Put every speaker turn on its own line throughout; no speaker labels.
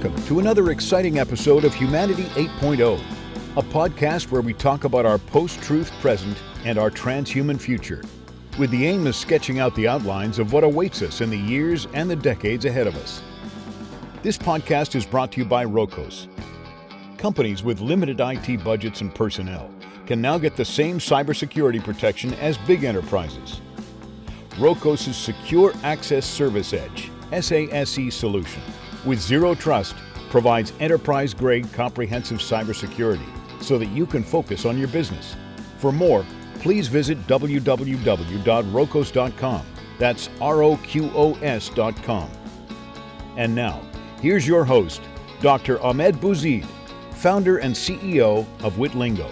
Welcome to another exciting episode of Humanity 8.0, a podcast where we talk about our post-truth present and our transhuman future, with the aim of sketching out the outlines of what awaits us in the years and the decades ahead of us. This podcast is brought to you by Rokos. Companies with limited IT budgets and personnel can now get the same cybersecurity protection as big enterprises. Rokos' Secure Access Service Edge, SASE solution, with zero trust, provides enterprise-grade comprehensive cybersecurity so that you can focus on your business. For more, please visit www.rokos.com. That's ROQOS.com. And now, here's your host, Dr. Ahmed Bouzid, founder and CEO of Witlingo.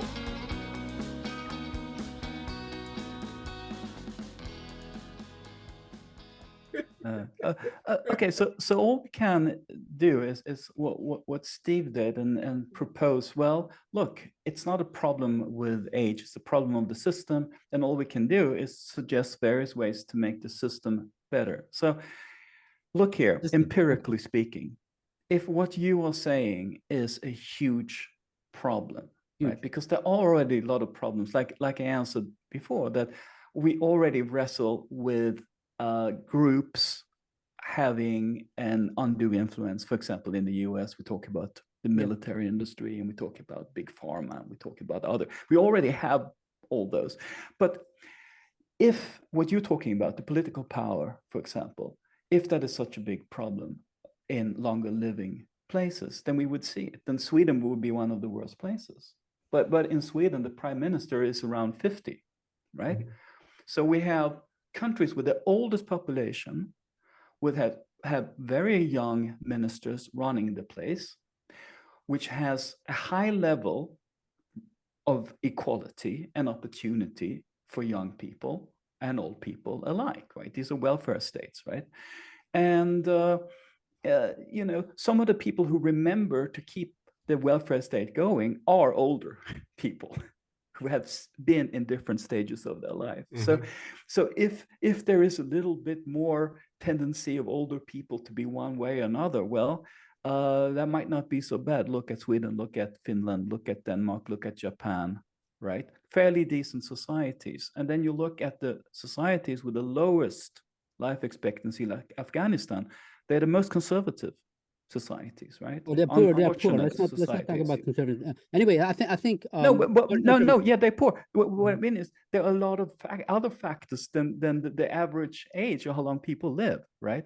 Okay, so all we can do is what Steve did and propose. Well, look, it's not a problem with age; it's a problem of the system, and all we can do is suggest various ways to make the system better. So, look here, empirically speaking, if what you are saying is a huge problem, right? Because there are already a lot of problems, like I answered before, that we already wrestle with groups having an undue influence. For example, in the US, we talk about the military industry, and we talk about big pharma, and we talk about we already have all those. But if what you're talking about, the political power, for example, if that is such a big problem in longer living places, then we would see it. Then Sweden would be one of the worst places. But in Sweden, the prime minister is around 50, right? Mm-hmm. So we have countries with the oldest population would have very young ministers running the place, which has a high level of equality and opportunity for young people and old people alike, right? These are welfare states, right? And, some of the people who remember to keep the welfare state going are older people who have been in different stages of their life. Mm-hmm. So if there is a little bit more tendency of older people to be one way or another, well, that might not be so bad. Look at Sweden, look at Finland, look at Denmark, look at Japan, right? Fairly decent societies. And then you look at the societies with the lowest life expectancy, like Afghanistan, they're the most conservative societies, right?
Oh, they're poor. They're poor. Let's not talk about conservative. Anyway, I think.
Yeah, they're poor. What I mean is there are a lot of other factors than the average age or how long people live, right?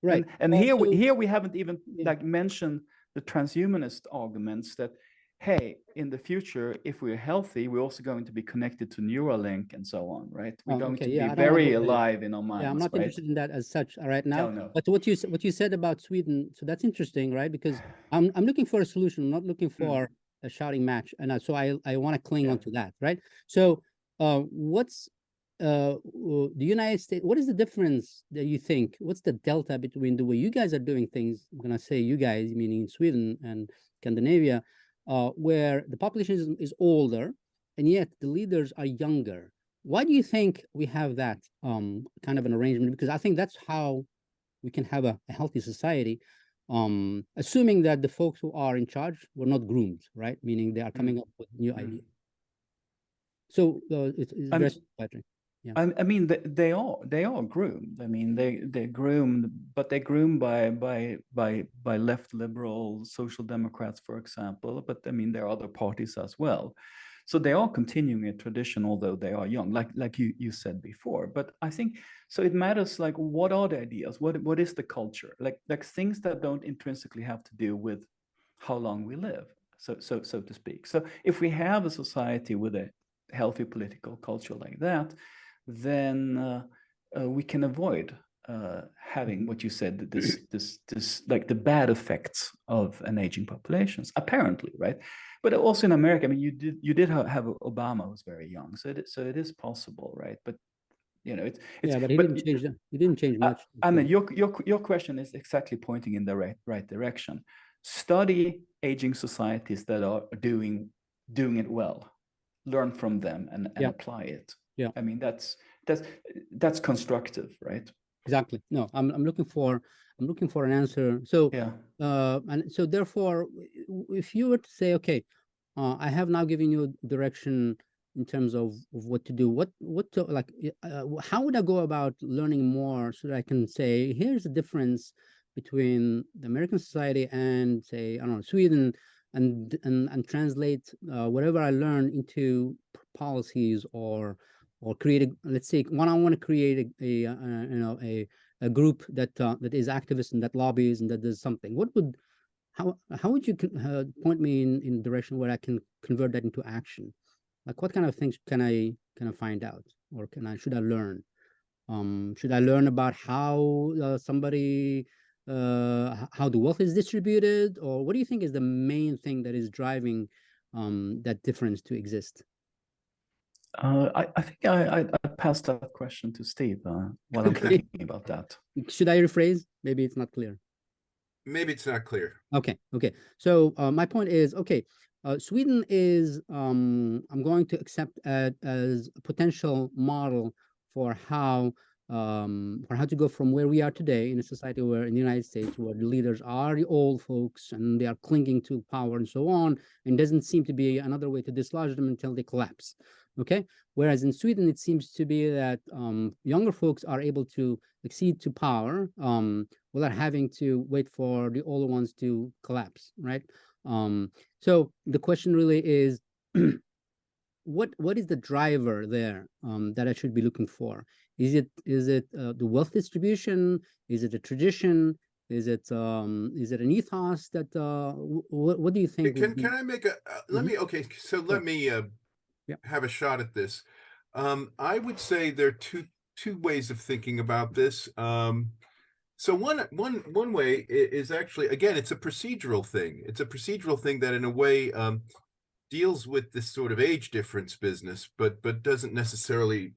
Right.
And here we haven't even mentioned the transhumanist arguments that, hey, in the future, if we're healthy, we're also going to be connected to Neuralink and so on, right? We're going to be very alive in our minds.
Yeah, I'm not interested in that as such right now.
No.
But what you said about Sweden, so that's interesting, right? Because I'm looking for a solution. I'm not looking for a shouting match, and so I want to cling on to that, right? So, what's the United States? What is the difference that you think? What's the delta between the way you guys are doing things? I'm gonna say you guys, meaning Sweden and Scandinavia. Where the population is older, and yet the leaders are younger. Why do you think we have that kind of an arrangement? Because I think that's how we can have a healthy society, assuming that the folks who are in charge were not groomed, right? Meaning they are coming up with new ideas. So it's Patrick.
Yeah. I mean, they are groomed. I mean, they're groomed, but they're groomed by left liberal social democrats, for example. But I mean, there are other parties as well. So they are continuing a tradition, although they are young, like you said before. But I think so. It matters. Like, what are the ideas? What is the culture? Like things that don't intrinsically have to do with how long we live, so to speak. So if we have a society with a healthy political culture like that, then we can avoid having what you said, this like the bad effects of an aging populations, apparently, right? But also in America, I mean, you did have Obama, who's very young, so it is possible, right? But it's
but he didn't change that. He didn't change much.
I mean, your question is exactly pointing in the right direction. Study aging societies that are doing it well, learn from them and apply it.
Yeah,
I mean that's constructive, right?
Exactly. No, I'm looking for an answer. So
Yeah.
and so therefore, if you were to say, okay, I have now given you direction in terms of what to do, what to like, how would I go about learning more so that I can say, here's the difference between the American society and, say, I don't know, Sweden, and translate whatever I learn into policies, or create a, let's say, when I want to create a group that that is activist and that lobbies and that does something, what would, how would you point me in direction where I can convert that into action? Like, what kind of things can I find out, or should I learn? Should I learn about how somebody how the wealth is distributed, or what do you think is the main thing that is driving that difference to exist?
I think I passed that question to Steve while I'm
Okay.
thinking about that.
Should I rephrase? Maybe it's not clear.
Maybe it's not clear.
Okay. So my point is, okay, Sweden is, I'm going to accept as a potential model for how to go from where we are today in a society where, in the United States, where the leaders are the old folks and they are clinging to power and so on, and doesn't seem to be another way to dislodge them until they collapse. Okay. Whereas in Sweden, it seems to be that younger folks are able to accede to power without having to wait for the older ones to collapse, right? So the question really is, what is the driver there that I should be looking for? Is it the wealth distribution? Is it a tradition? Is it an ethos that what do you think would be?
Can I make a let me okay, so
Sure.
let me
Yeah.
have a shot at this. I would say there are two ways of thinking about this. So one way is actually, again, it's a procedural thing. It's a procedural thing that in a way deals with this sort of age difference business, but doesn't necessarily,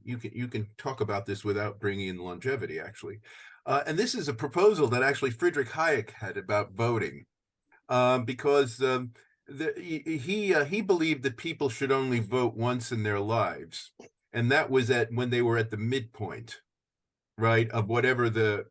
you can talk about this without bringing in longevity, actually. And this is a proposal that actually Friedrich Hayek had about voting, because he believed that people should only vote once in their lives, and that was when they were at the midpoint, right, of whatever the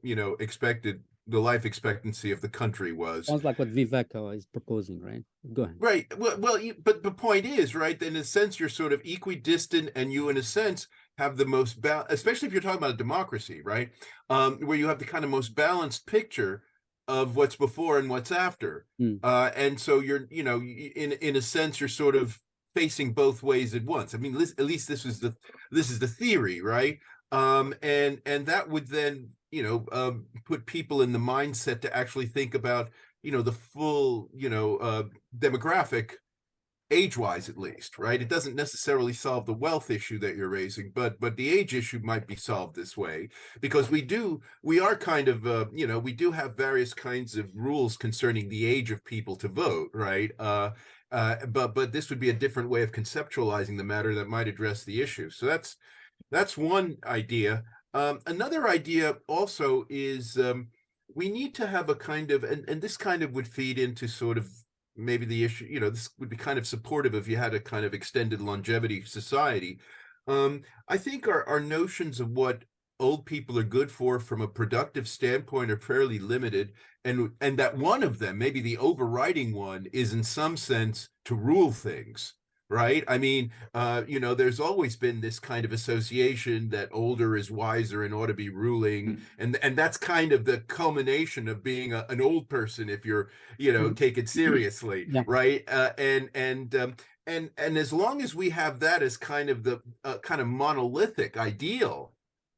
the life expectancy of the country was.
Sounds like what Vivek is proposing, right? Go ahead.
Right. Well, but the point is, right, in a sense, you're sort of equidistant, and you, in a sense, have the most especially if you're talking about a democracy, right, where you have the kind of most balanced picture of what's before and what's after. And so you're, in a sense, you're sort of facing both ways at once. I mean, at least this is the theory, right? And that would then, put people in the mindset to actually think about, the full, demographic, age-wise at least, right? It doesn't necessarily solve the wealth issue that you're raising, but the age issue might be solved this way, because we are kind of, we do have various kinds of rules concerning the age of people to vote, right? But this would be a different way of conceptualizing the matter that might address the issue. So that's one idea. Another idea also is we need to have a kind of, and this kind of would feed into sort of maybe the issue, this would be kind of supportive if you had a kind of extended longevity society. I think our notions of what old people are good for from a productive standpoint are fairly limited, and that one of them, maybe the overriding one, is in some sense to rule things. Right. I mean, there's always been this kind of association that older is wiser and ought to be ruling. And that's kind of the culmination of being an old person, if you're, take it seriously.
Yeah.
Right. And as long as we have that as kind of the kind of monolithic ideal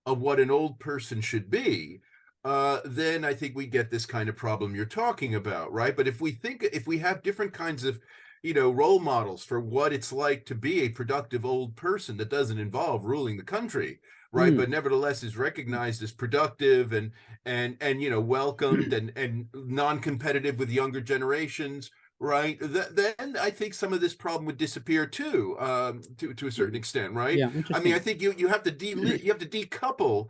of what an old person should be, then I think we get this kind of problem you're talking about. Right. But if we have different kinds of role models for what it's like to be a productive old person that doesn't involve ruling the country, right? But nevertheless is recognized as productive and welcomed and non-competitive with younger generations, right? Then I think some of this problem would disappear too, to a certain extent, right?
Yeah,
I mean, I think you have to decouple,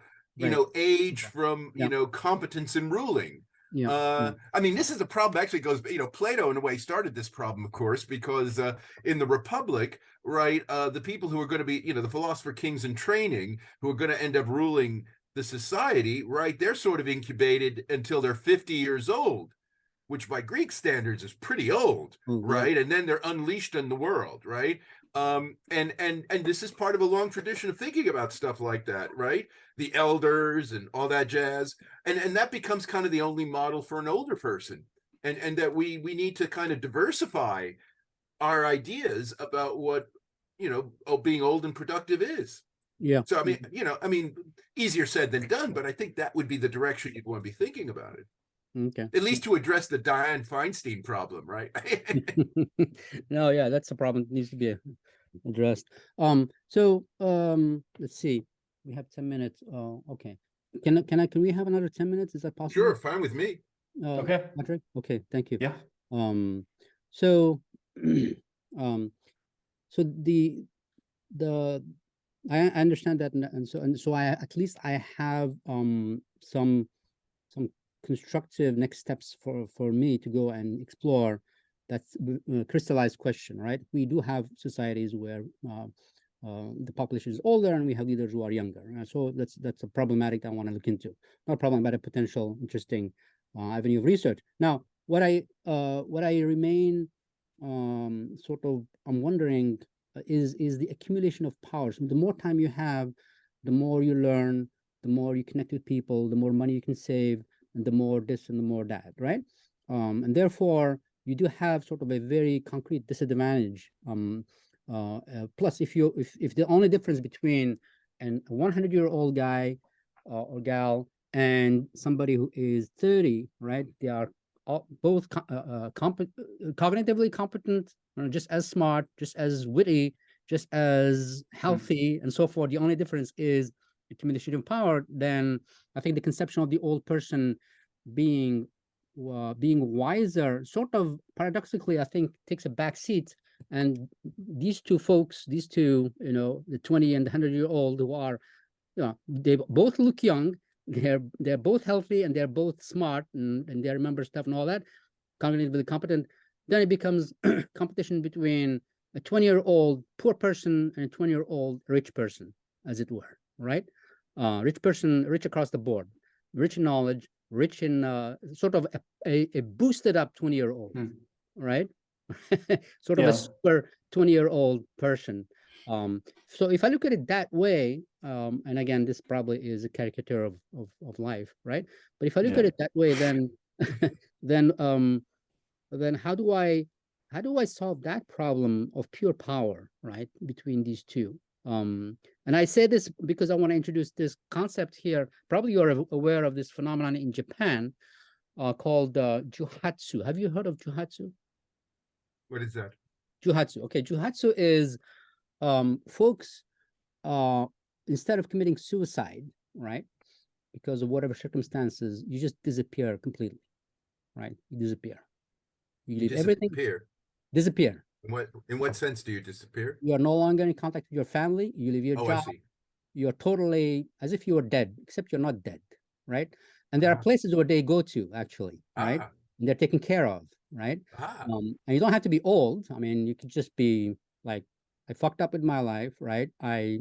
age from competence in ruling.
Yeah.
I mean, this is a problem actually goes, Plato in a way started this problem, of course, because in the Republic, right, the people who are going to be, the philosopher kings in training who are going to end up ruling the society, right, they're sort of incubated until they're 50 years old, which by Greek standards is pretty old, right? And then they're unleashed in the world, right? And this is part of a long tradition of thinking about stuff like that, right? The elders and all that jazz, and that becomes kind of the only model for an older person, and that we need to kind of diversify our ideas about what, you know, being old and productive is.
Yeah.
So I mean, you know, I mean, easier said than done, but I think that would be the direction you'd want to be thinking about it.
Okay.
At least to address the Dianne Feinstein problem, right?
No, yeah, that's a problem that needs to be addressed. Let's see. We have 10 minutes. Okay. Can we have another 10 minutes? Is that possible?
Sure, fine with me.
Okay.
Patrick? Okay, thank you.
Yeah.
So so I understand that, and so I at least I have some constructive next steps for me to go and explore that crystallized question, right? We do have societies where the population is older and we have leaders who are younger. So that's a problematic I want to look into. Not a problem, but a potential interesting avenue of research. Now, what I remain I'm wondering is the accumulation of powers. The more time you have, the more you learn, the more you connect with people, the more money you can save, and the more this and the more that, right? And therefore, you do have sort of a very concrete disadvantage. Plus, if the only difference between a 100-year-old guy or gal and somebody who is 30, right? They are both cognitively competent, just as smart, just as witty, just as healthy, and so forth. The only difference is accumulation of power. Then I think the conception of the old person being wiser, sort of paradoxically, I think takes a back seat. And these two folks, the 20 and the 100-year-old who are, they both look young. They're both healthy and they're both smart and they remember stuff and all that, cognitively competent. Then it becomes competition between a 20-year-old poor person and a 20-year-old rich person, as it were, right? Rich person, rich across the board, rich in knowledge, rich in sort of a boosted up 20-year-old, right? Sort of a super 20-year-old person. So if I look at it that way, and again, this probably is a caricature of life, right? But if I look at it that way, then then how do I solve that problem of pure power, right, between these two? And I say this because I want to introduce this concept here. Probably you're aware of this phenomenon in Japan called juhatsu. Have you heard of juhatsu?
What is that?
Juhatsu. Okay, juhatsu is folks, instead of committing suicide, right, because of whatever circumstances, you just disappear completely, right? You disappear. You leave everything. Disappear.
In what sense do you disappear?
You are no longer in contact with your family. You leave your job.
I see.
You're totally as if you were dead, except you're not dead, right? And there are places where they go to actually, right? And they're taken care of, right? And you don't have to be old. I mean, you could just be like, I fucked up with my life, right? I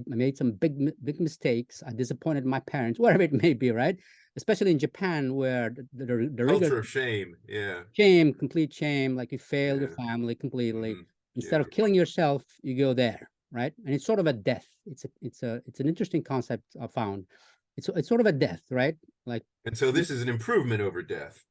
made some big mistakes. I disappointed my parents, whatever it may be, right? Especially in Japan, where the
culture of shame,
complete shame, like you failed your family completely. Instead of killing yourself, you go there, right? And it's sort of a death. It's an interesting concept I found. It's sort of a death, right? Like, and
so this is an improvement over death.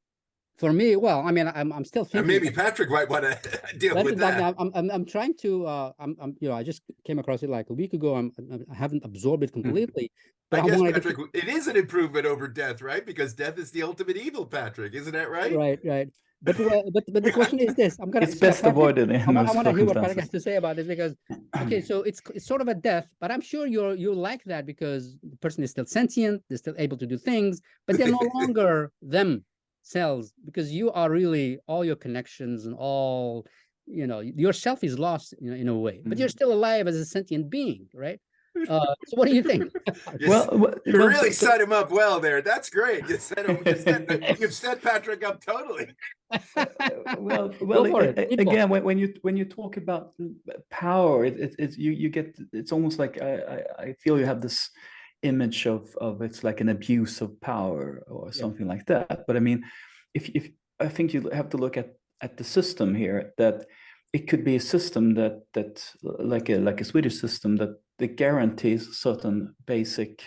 For me, well, I mean, I'm still thinking.
Maybe Patrick might want to deal with that.
I'm trying to. I just came across it like a week ago. I haven't absorbed it completely.
But I guess, Patrick, it is an improvement over death, right? Because death is the ultimate evil, Patrick. Isn't that right?
Right. But the question is this:
it's best avoided.
I want to hear what Patrick has to say about this because, okay, so it's sort of a death, but I'm sure you like that because the person is still sentient, they're still able to do things, but they're no longer themselves because you are really all your connections and all, yourself is lost in a way, but you're still alive as a sentient being, right? So what do you think?
You really set him up well there. That's great. You've set Patrick up totally.
Well, again, when you talk about power, it's you get, it's almost like I feel you have this image of it's like an abuse of power or something like that. But I mean, if I think you have to look at the system here, that it could be a system that like a Swedish system that guarantees certain basic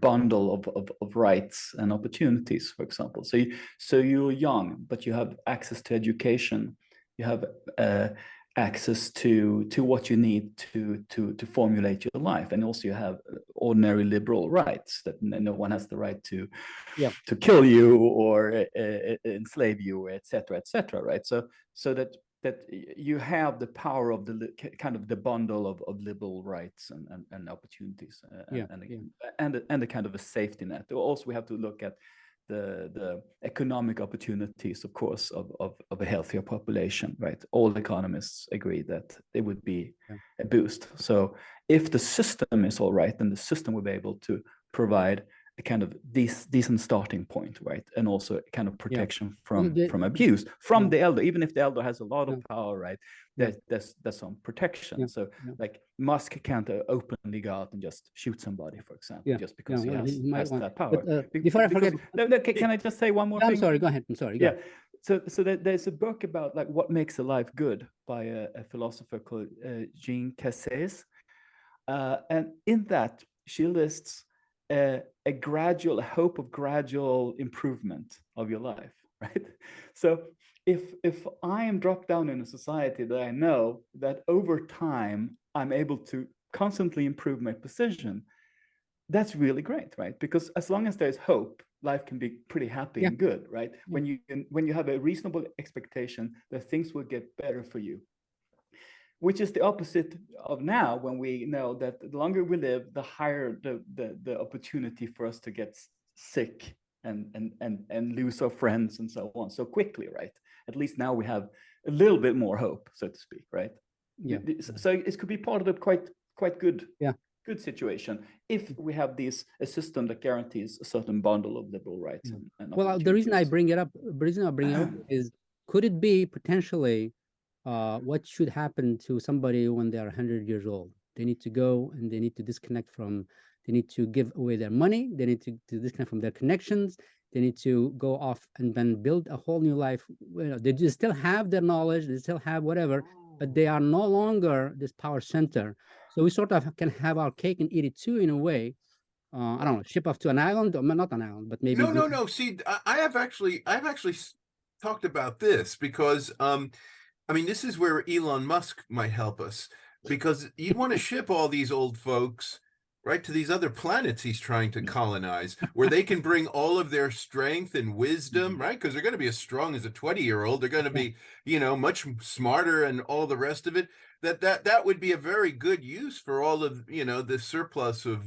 bundle of rights and opportunities, for example. So you're young, but you have access to education, you have access to what you need to formulate your life, and also you have ordinary liberal rights, that no one has the right to kill you or enslave you, etc., right? So that you have the power of the kind of the bundle of liberal rights and opportunities, and the kind of a safety net. Also, we have to look at the economic opportunities, of course, of a healthier population, right? All economists agree that it would be a boost. So if the system is all right, then the system will be able to provide a kind of decent starting point, right? And also a kind of protection from abuse from the elder, even if the elder has a lot of power, right? There's some protection. So like Musk can't openly go out and just shoot somebody, for example, just because he has that power.
Before I forget,
can I just say one more thing?
I'm sorry, go ahead. I'm sorry.
So there's a book about like what makes a life good by a philosopher called Jean Casses, and in that she lists a hope of gradual improvement of your life, right? So if I am dropped down in a society that I know that over time I'm able to constantly improve my position, that's really great, right? Because as long as there's hope, life can be pretty happy and good, right? When you have a reasonable expectation that things will get better for you, which is the opposite of now, when we know that the longer we live, the higher the opportunity for us to get sick and lose our friends and so on so quickly, right? At least now we have a little bit more hope, so to speak, right? So it could be part of the quite good good situation if we have a system that guarantees a certain bundle of liberal rights. And
well, the reason I bring it up is, could it be potentially what should happen to somebody when they are 100 years old? They need to go and they need to disconnect from, they need to give away their money, they need to disconnect from their connections, they need to go off and then build a whole new life. You know, they still have their knowledge, they still have whatever, but they are no longer this power center. So we sort of can have our cake and eat it too, in a way. I don't know, ship off to an island, or not an island, but maybe
no. See, I've actually talked about this because I mean, this is where Elon Musk might help us, because you'd want to ship all these old folks right to these other planets he's trying to colonize, where they can bring all of their strength and wisdom, right? Because they're going to be as strong as a 20-year-old. They're going to be, you know, much smarter and all the rest of it. That would be a very good use for all of, you know, the surplus of,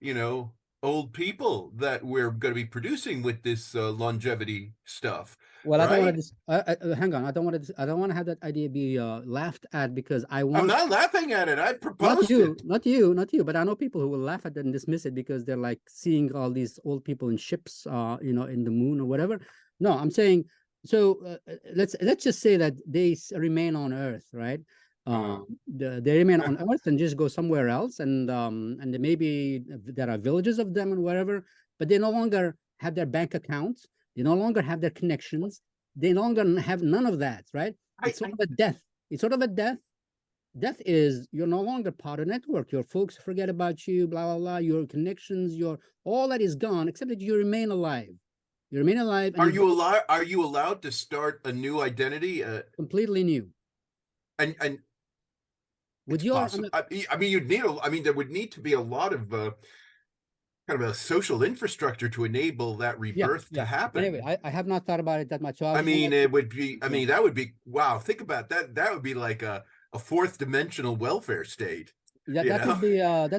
you know, old people that we're going to be producing with this longevity stuff.
Well,
right?
I don't want to hang on. I don't want to have that idea be laughed at, because I want.
I'm not laughing at it. I proposed it.
Not you. But I know people who will laugh at it and dismiss it because they're like seeing all these old people in ships, you know, in the moon or whatever. No, I'm saying, so let's just say that they remain on Earth, right? They remain on Earth and just go somewhere else, and maybe there are villages of them and wherever, but they no longer have their bank accounts. They no longer have their connections. They no longer have none of that, right? It's sort of a death. It's sort of a death. Death is, you're no longer part of the network. Your folks forget about you, blah, blah, blah. Your connections, all that is gone, except that you remain alive. You remain alive.
Are you allowed to start a new identity?
Completely new.
And
with your,
I mean, there would need to be a lot of kind of a social infrastructure to enable that rebirth to happen.
Anyway, I have not thought about it that much. So
I mean, it would be, I mean, that would be, wow, think about that. That would be like a fourth dimensional welfare state.
That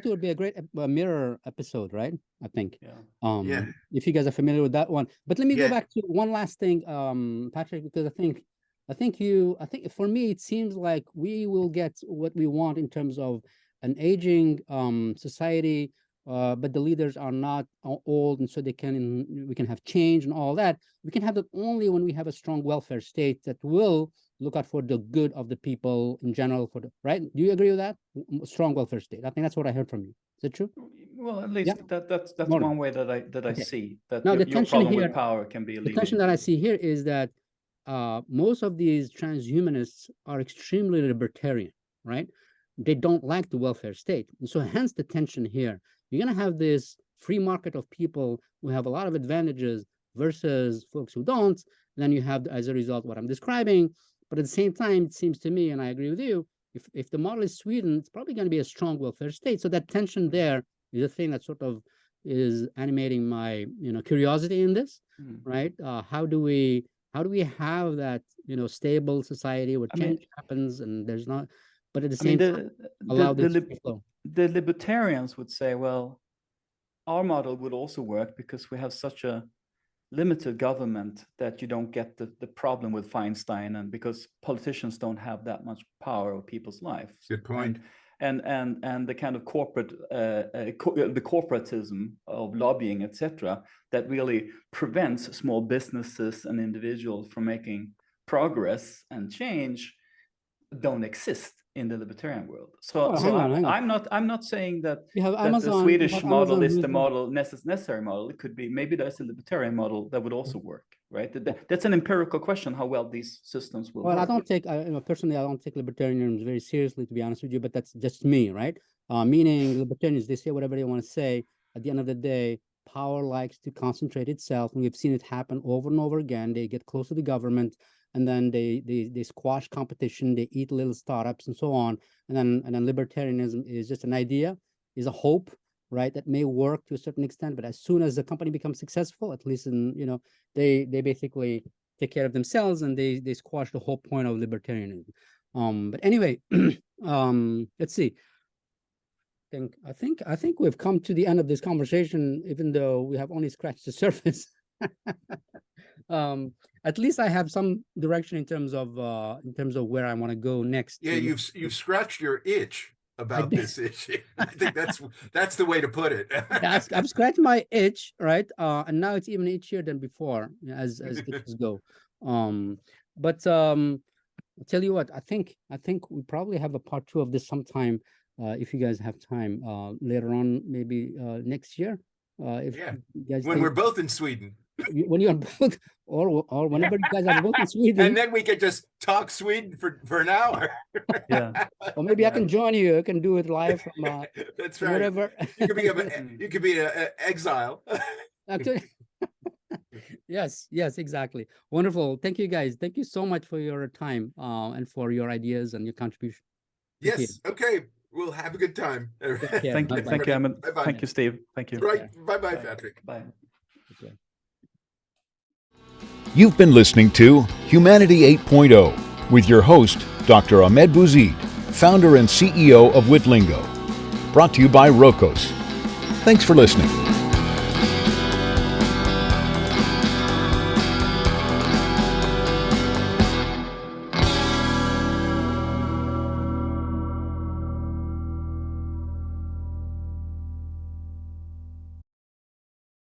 would be a great mirror episode, right? I think. If you guys are familiar with that one. But let me go back to one last thing, Patrick, because I think for me, it seems like we will get what we want in terms of an aging society, but the leaders are not old, and so we can have change and all that. We can have that only when we have a strong welfare state that will look out for the good of the people in general. Right? Do you agree with that? Strong welfare state. I think that's what I heard from you. Is it true?
Well, at least
Yeah.
that's
More.
one way that I
Okay.
see that
Now, the
your
tension
problem
here,
with power can be
the tension that I see here is that most of these transhumanists are extremely libertarian, right? They don't like the welfare state. And so hence the tension here. You're going to have this free market of people who have a lot of advantages versus folks who don't. Then you have, as a result, what I'm describing. But at the same time, it seems to me, and I agree with you, if the model is Sweden, it's probably going to be a strong welfare state. So that tension there is the thing that sort of is animating my curiosity in this, right? How do we have that stable society where
I mean,
change happens and there's not, but at the
I mean,
same time allow this free flow?
the libertarians would say, well, our model would also work because we have such a limited government that you don't get the problem with Feinstein, and because politicians don't have that much power over people's lives.
Good point.
And the kind of corporate the corporatism of lobbying, etc., that really prevents small businesses and individuals from making progress and change don't exist in the libertarian world. So,
Oh, hang on.
I'm not saying that,
You have
that
Amazon,
the
you
Swedish
have
model
Amazon
is the
who's-
model necessary model. It could be maybe there's a libertarian model that would also work, right? That's an empirical question how well these systems will
Well,
work.
I don't take, personally, I don't take libertarianism very seriously, to be honest with you, but that's just me, right? Meaning libertarians, they say whatever they want to say. At the end of the day, power likes to concentrate itself, and we've seen it happen over and over again. They get close to the government, and then they squash competition, they eat little startups and so on. And then libertarianism is just an idea, is a hope, right? That may work to a certain extent, but as soon as the company becomes successful, at least in, they basically take care of themselves and they squash the whole point of libertarianism. But anyway, let's see. I think we've come to the end of this conversation, even though we have only scratched the surface. At least I have some direction in terms of where I want to go next.
Yeah, you've scratched your itch about this issue. I think that's the way to put it.
I've scratched my itch, right? And now it's even itchier than before, as itches go. But I'll tell you what, I think we probably have a part 2 of this sometime, if you guys have time, later on, maybe next year. If
Yeah,
you guys
when we're both in Sweden.
When you're both, or whenever you guys are both in Sweden,
and then we could just talk Sweden for an hour.
Yeah.
Or maybe I can join you. I can do it live from
that's right.
wherever.
You could be an exile.
Actually, yes, exactly. Wonderful. Thank you, guys. Thank you so much for your time and for your ideas and your contribution.
Yes. Okay. We'll have a good time.
Thank you, Ahmed.
Bye-bye.
Thank you, Steve. Thank you.
Right. Bye, Patrick.
Bye.
You've been listening to Humanity 8.0 with your host, Dr. Ahmed Bouzid, founder and CEO of Witlingo. Brought to you by Rokos. Thanks for listening.